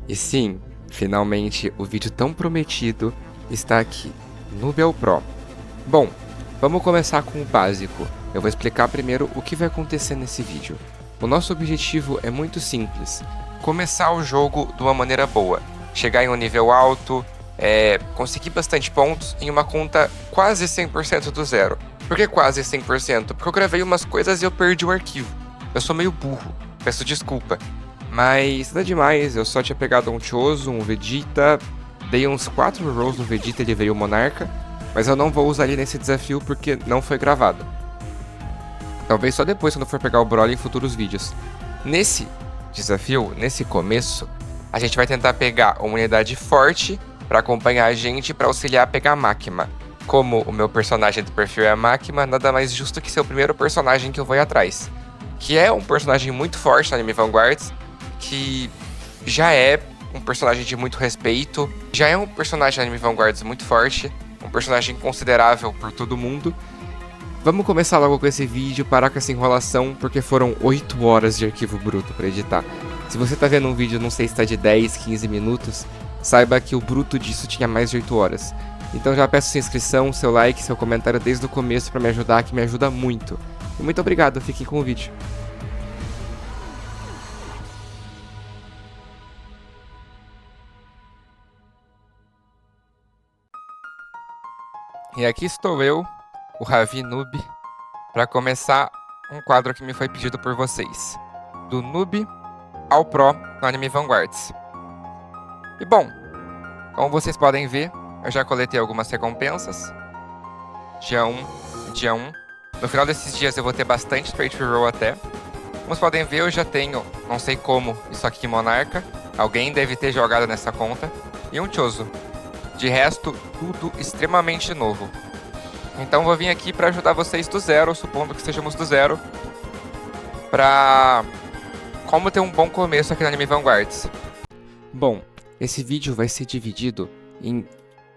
E sim, finalmente o vídeo tão prometido está aqui, Nubel Pro. Bom, vamos começar com o básico. Eu vou explicar primeiro o que vai acontecer nesse vídeo. O nosso objetivo é muito simples, começar o jogo de uma maneira boa, chegar em um nível alto, conseguir bastante pontos em uma conta quase 100% do zero. Por que quase 100%? Porque eu gravei umas coisas e eu perdi o arquivo. Eu sou meio burro, peço desculpa. Mas nada demais, eu só tinha pegado um Chozo, um Vegeta, dei uns 4 rolls no Vegeta e ele veio o Monarca, mas eu não vou usar ele nesse desafio porque não foi gravado. Talvez só depois quando eu for pegar o Broly em futuros vídeos. Nesse desafio, nesse começo, a gente vai tentar pegar uma unidade forte para acompanhar a gente para auxiliar a pegar a Makima. Como o meu personagem do perfil é a Makima, nada mais justo que ser o primeiro personagem que eu vou ir atrás. Que é um personagem muito forte no anime Vanguards, que já é um personagem de muito respeito, já é um personagem no anime Vanguards muito forte, um personagem considerável por todo mundo. Vamos começar logo com esse vídeo, parar com essa enrolação, porque foram 8 horas de arquivo bruto para editar. Se você tá vendo um vídeo, não sei se tá de 10, 15 minutos, saiba que o bruto disso tinha mais de 8 horas. Então já peço sua inscrição, seu like, seu comentário desde o começo para me ajudar, que me ajuda muito. E muito obrigado, fiquem com o vídeo. E aqui estou eu, o Ravi Noob, para começar um quadro que me foi pedido por vocês. Do Noob ao Pro no anime Vanguards. E bom, como vocês podem ver, eu já coletei algumas recompensas. Dia 1 e dia 1. No final desses dias eu vou ter bastante Trade Roll até. Como vocês podem ver, eu já tenho, não sei como, isso aqui Monarca. Alguém deve ter jogado nessa conta. E um Chozo. De resto, tudo extremamente novo. Então vou vir aqui para ajudar vocês do zero, supondo que estejamos do zero, para como ter um bom começo aqui no anime Vanguards. Bom, esse vídeo vai ser dividido em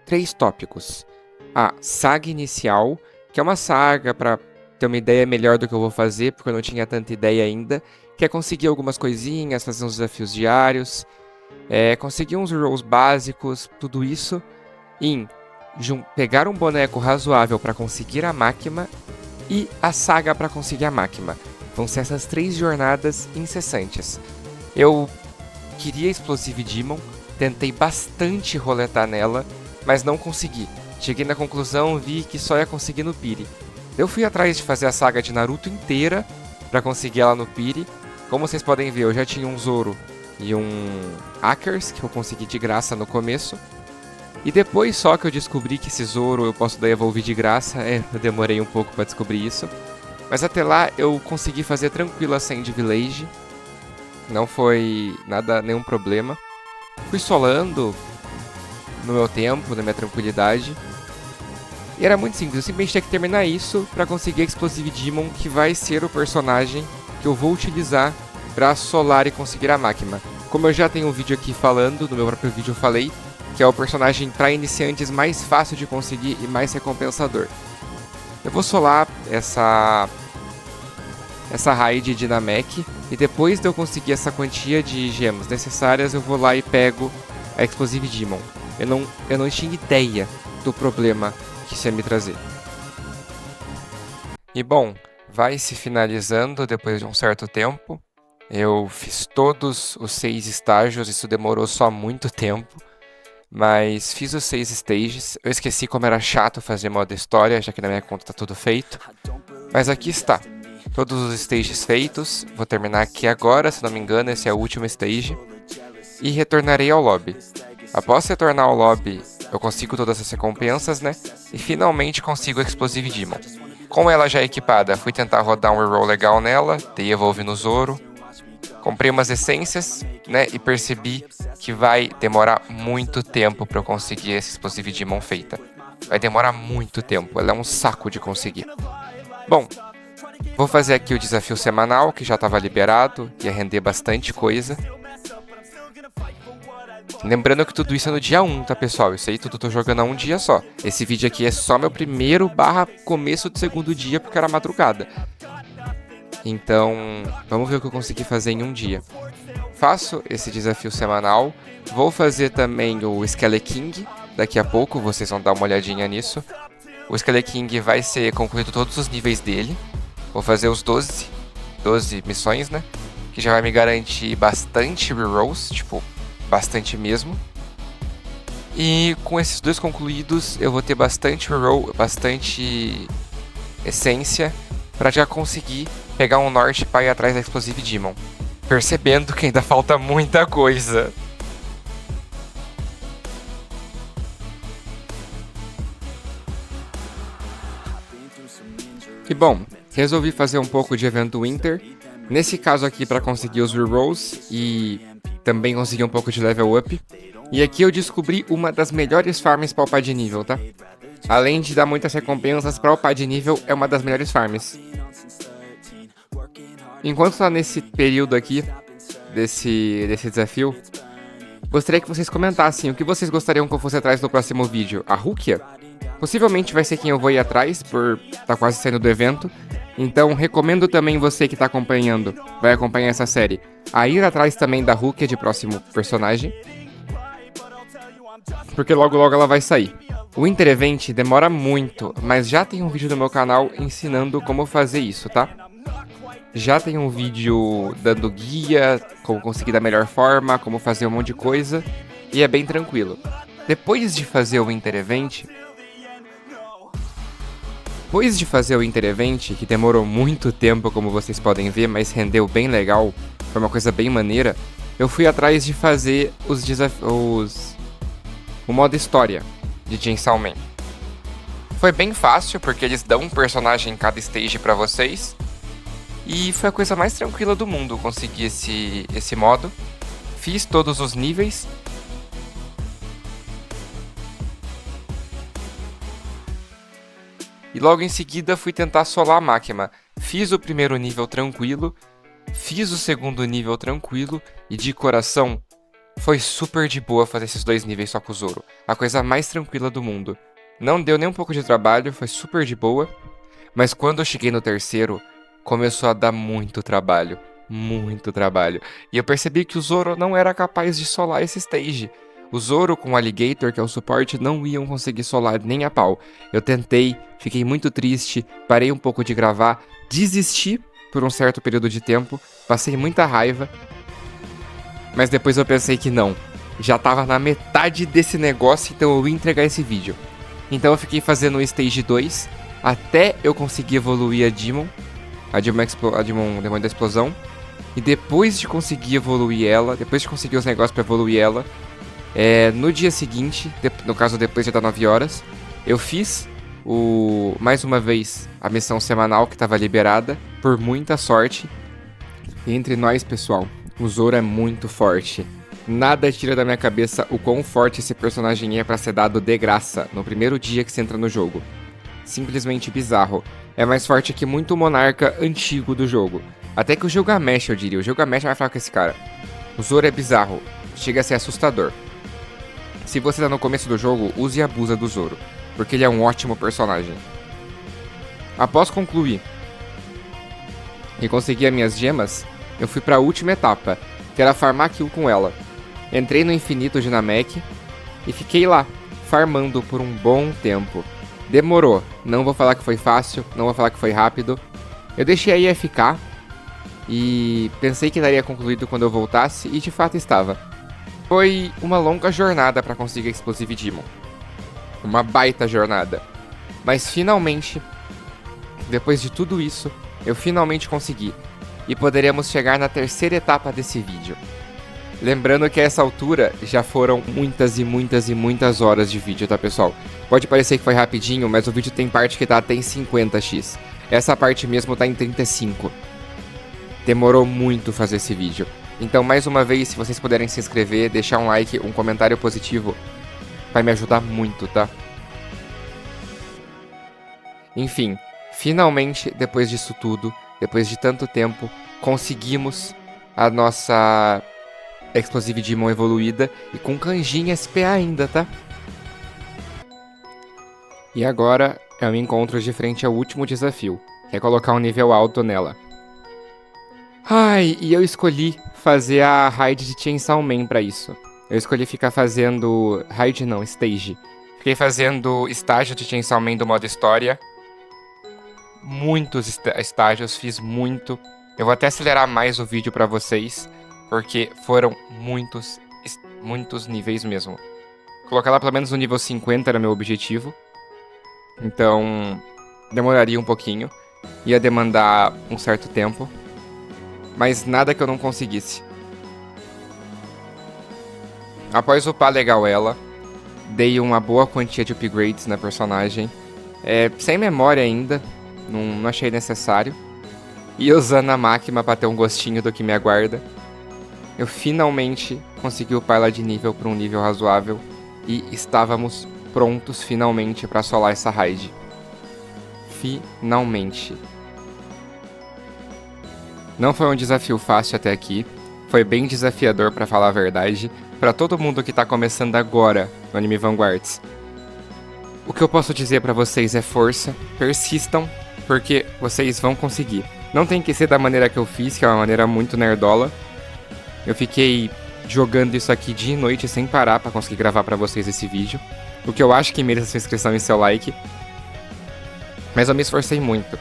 3 tópicos. A saga inicial, que é uma saga para ter uma ideia melhor do que eu vou fazer, porque eu não tinha tanta ideia ainda, que é conseguir algumas coisinhas, fazer uns desafios diários, conseguir uns rolls básicos, tudo isso, em pegar um boneco razoável para conseguir a Makima e a saga para conseguir a Makima. Vão ser essas 3 jornadas incessantes. Eu queria Explosive Demon, tentei bastante roletar nela, mas não consegui. Cheguei na conclusão, vi que só ia conseguir no Piri. Eu fui atrás de fazer a saga de Naruto inteira para conseguir ela no Piri. Como vocês podem ver, eu já tinha um Zoro e um Hackers, que eu consegui de graça no começo. E depois só que eu descobri que esse Zoro eu posso dar evolver de graça, eu demorei um pouco para descobrir isso. Mas até lá eu consegui fazer tranquilo a Sand Village, não foi nenhum problema. Fui solando no meu tempo, na minha tranquilidade. E era muito simples, eu simplesmente tinha que terminar isso para conseguir a Explosive Demon, que vai ser o personagem que eu vou utilizar para solar e conseguir a Makima. Como eu já tenho um vídeo aqui falando, no meu próprio vídeo eu falei, que é o personagem para iniciantes mais fácil de conseguir e mais recompensador. Eu vou solar essa raid de Namek, e depois de eu conseguir essa quantia de gemas necessárias, eu vou lá e pego a Explosive Demon. Eu não tinha ideia do problema que isso ia me trazer. E bom, vai se finalizando depois de um certo tempo. Eu fiz todos os 6 estágios, isso demorou só muito tempo. Mas fiz os 6 stages, eu esqueci como era chato fazer modo história, já que na minha conta tá tudo feito. Mas aqui está, todos os stages feitos, vou terminar aqui agora, se não me engano, esse é o último stage. E retornarei ao lobby. Após retornar ao lobby, eu consigo todas as recompensas, né? E finalmente consigo a Explosive Demon. Com ela já equipada, fui tentar rodar um reroll legal nela, dei evolve no Zoro. Comprei umas essências, né, e percebi que vai demorar muito tempo para eu conseguir essa Explosive Demon feita. Vai demorar muito tempo, ela é um saco de conseguir. Bom, vou fazer aqui o desafio semanal, que já estava liberado, ia render bastante coisa. Lembrando que tudo isso é no dia 1, tá pessoal? Isso aí tudo eu tô jogando há um dia só. Esse vídeo aqui é só meu primeiro / começo do segundo dia, porque era madrugada. Então, vamos ver o que eu consegui fazer em um dia. Faço esse desafio semanal. Vou fazer também o Skeleking. Daqui a pouco vocês vão dar uma olhadinha nisso. O Skeleking vai ser concluído todos os níveis dele. Vou fazer os 12 missões, né? Que já vai me garantir bastante rerolls, tipo, bastante mesmo. E com esses dois concluídos, eu vou ter bastante reroll, bastante essência, para já conseguir pegar um norte para ir atrás da Explosive Demon. Percebendo que ainda falta muita coisa. E bom, resolvi fazer um pouco de evento Winter. Nesse caso aqui para conseguir os rerolls e também conseguir um pouco de level up. E aqui eu descobri uma das melhores farms para upar de nível, tá? Além de dar muitas recompensas, para upar de nível é uma das melhores farms. Enquanto tá nesse período aqui, desse desafio, gostaria que vocês comentassem o que vocês gostariam que eu fosse atrás no próximo vídeo. A Rukia? Possivelmente vai ser quem eu vou ir atrás, por tá quase saindo do evento. Então, recomendo também você que tá acompanhando, vai acompanhar essa série, a ir atrás também da Rukia de próximo personagem. Porque logo logo ela vai sair. O Winter Event demora muito, mas já tem um vídeo no meu canal ensinando como fazer isso, tá? Já tem um vídeo dando guia, como conseguir da melhor forma, como fazer um monte de coisa, e é bem tranquilo. Depois de fazer o Winter Event, que demorou muito tempo, como vocês podem ver, mas rendeu bem legal, foi uma coisa bem maneira, eu fui atrás de fazer os desafios, o modo história de Chainsaw Man. Foi bem fácil, porque eles dão um personagem em cada stage pra vocês, e foi a coisa mais tranquila do mundo conseguir esse modo. Fiz todos os níveis. E logo em seguida fui tentar solar a máquina. Fiz o primeiro nível tranquilo, fiz o segundo nível tranquilo, e de coração, foi super de boa fazer esses dois níveis só com o Zoro. A coisa mais tranquila do mundo. Não deu nem um pouco de trabalho, foi super de boa. Mas quando eu cheguei no terceiro, começou a dar muito trabalho. Muito trabalho. E eu percebi que o Zoro não era capaz de solar esse stage. O Zoro com o Alligator, que é o suporte, não iam conseguir solar nem a pau. Eu tentei, fiquei muito triste, parei um pouco de gravar, desisti por um certo período de tempo, passei muita raiva. Mas depois eu pensei que não. Já tava na metade desse negócio, então eu ia entregar esse vídeo. Então eu fiquei fazendo o Stage 2, até eu conseguir evoluir a Demon. A Demon Demônio da Explosão. E depois de conseguir evoluir ela, depois de conseguir os negócios pra evoluir ela, no dia seguinte, no caso depois de dar 9 horas, eu fiz mais uma vez a missão semanal que estava liberada, por muita sorte. E entre nós, pessoal, o Zoro é muito forte. Nada tira da minha cabeça o quão forte esse personagem é pra ser dado de graça no primeiro dia que você entra no jogo. Simplesmente bizarro. É mais forte que muito monarca antigo do jogo. Até que o Gilgamesh, eu diria. O Gilgamesh vai falar com esse cara. O Zoro é bizarro. Chega a ser assustador. Se você tá no começo do jogo, use e abusa do Zoro. Porque ele é um ótimo personagem. Após concluir e conseguir as minhas gemas, eu fui pra última etapa, que era farmar kill com ela. Entrei no infinito de Namek e fiquei lá, farmando por um bom tempo. Demorou, não vou falar que foi fácil, não vou falar que foi rápido. Eu deixei a IFK e pensei que daria concluído quando eu voltasse, e de fato estava. Foi uma longa jornada para conseguir a Explosive Demon. Uma baita jornada. Mas finalmente, depois de tudo isso, eu finalmente consegui. E poderemos chegar na terceira etapa desse vídeo. Lembrando que a essa altura já foram muitas e muitas e muitas horas de vídeo, tá, pessoal? Pode parecer que foi rapidinho, mas o vídeo tem parte que tá até em 50x. Essa parte mesmo tá em 35. Demorou muito fazer esse vídeo. Então, mais uma vez, se vocês puderem se inscrever, deixar um like, um comentário positivo, vai me ajudar muito, tá? Enfim, finalmente, depois disso tudo, depois de tanto tempo, conseguimos a nossa Explosive Demon evoluída e com Kanjin SPA ainda, tá? E agora eu me encontro de frente ao último desafio, que é colocar um nível alto nela. Ai, e eu escolhi fazer a raid de Chainsaw Man pra isso. Eu escolhi ficar fazendo... Raid não, stage. Fiquei fazendo estágio de Chainsaw Man do modo história. Muitos estágios, fiz muito. Eu vou até acelerar mais o vídeo pra vocês, porque foram muitos níveis mesmo. Colocar lá pelo menos no nível 50 era meu objetivo. Então, demoraria um pouquinho. Ia demandar um certo tempo. Mas nada que eu não conseguisse. Após upar legal ela, dei uma boa quantia de upgrades na personagem. Sem memória ainda, não achei necessário. E usando a máquina para ter um gostinho do que me aguarda, eu finalmente consegui upar ela de nível para um nível razoável. E estávamos prontos finalmente para solar essa raid. Finalmente. Não foi um desafio fácil até aqui, foi bem desafiador pra falar a verdade, pra todo mundo que tá começando agora no Anime Vanguards. O que eu posso dizer pra vocês é força, persistam, porque vocês vão conseguir. Não tem que ser da maneira que eu fiz, que é uma maneira muito nerdola. Eu fiquei jogando isso aqui dia e noite sem parar pra conseguir gravar pra vocês esse vídeo, o que eu acho que merece sua inscrição e seu like. Mas eu me esforcei muito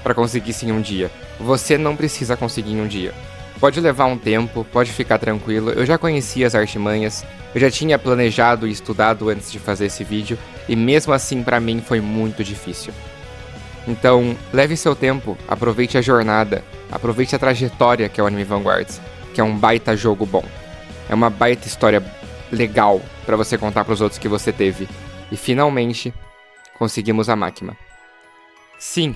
pra conseguir isso em um dia. Você não precisa conseguir em um dia. Pode levar um tempo, pode ficar tranquilo. Eu já conhecia as artimanhas, eu já tinha planejado e estudado antes de fazer esse vídeo, e mesmo assim pra mim foi muito difícil. Então, leve seu tempo, aproveite a jornada, aproveite a trajetória que é o Anime Vanguards, que é um baita jogo bom. É uma baita história legal pra você contar pros outros que você teve. E finalmente, conseguimos a máquina. Sim,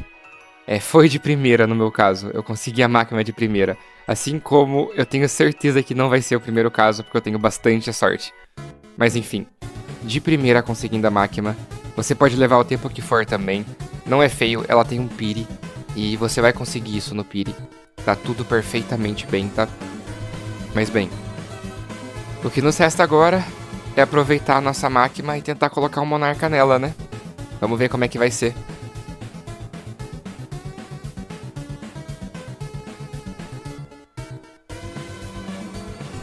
foi de primeira no meu caso, eu consegui a máquina de primeira. Assim como eu tenho certeza que não vai ser o primeiro caso, porque eu tenho bastante sorte. Mas enfim, de primeira conseguindo a máquina, você pode levar o tempo que for também. Não é feio, ela tem um pire, e você vai conseguir isso no pire. Tá tudo perfeitamente bem, tá? Mas bem, o que nos resta agora é aproveitar a nossa máquina e tentar colocar um monarca nela, né? Vamos ver como é que vai ser.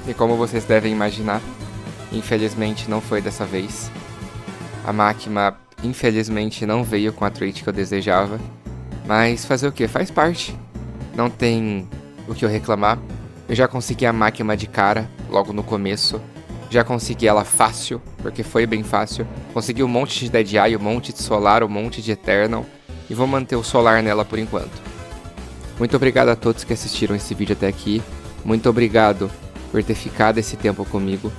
E como vocês devem imaginar, infelizmente não foi dessa vez. A máquina, infelizmente, não veio com a trait que eu desejava. Mas fazer o que? Faz parte. Não tem o que eu reclamar. Eu já consegui a máquina de cara, logo no começo. Já consegui ela fácil, porque foi bem fácil. Consegui um monte de Dead Eye, um monte de Solar, um monte de Eternal. E vou manter o Solar nela por enquanto. Muito obrigado a todos que assistiram esse vídeo até aqui. Muito obrigado por ter ficado esse tempo comigo.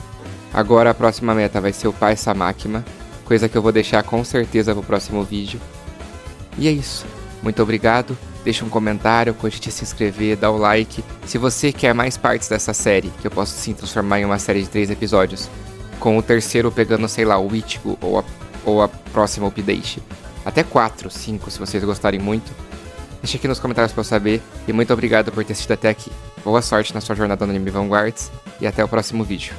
Agora a próxima meta vai ser upar essa máquina, coisa que eu vou deixar com certeza pro próximo vídeo. E é isso. Muito obrigado. Deixa um comentário, curte, se inscrever, dá o like. Se você quer mais partes dessa série, que eu posso sim transformar em uma série de 3 episódios, com o terceiro pegando, sei lá, o Ichigo ou a próxima update. Até 4, 5, se vocês gostarem muito. Deixa aqui nos comentários pra eu saber. E muito obrigado por ter assistido até aqui. Boa sorte na sua jornada no Anime Vanguards. E até o próximo vídeo.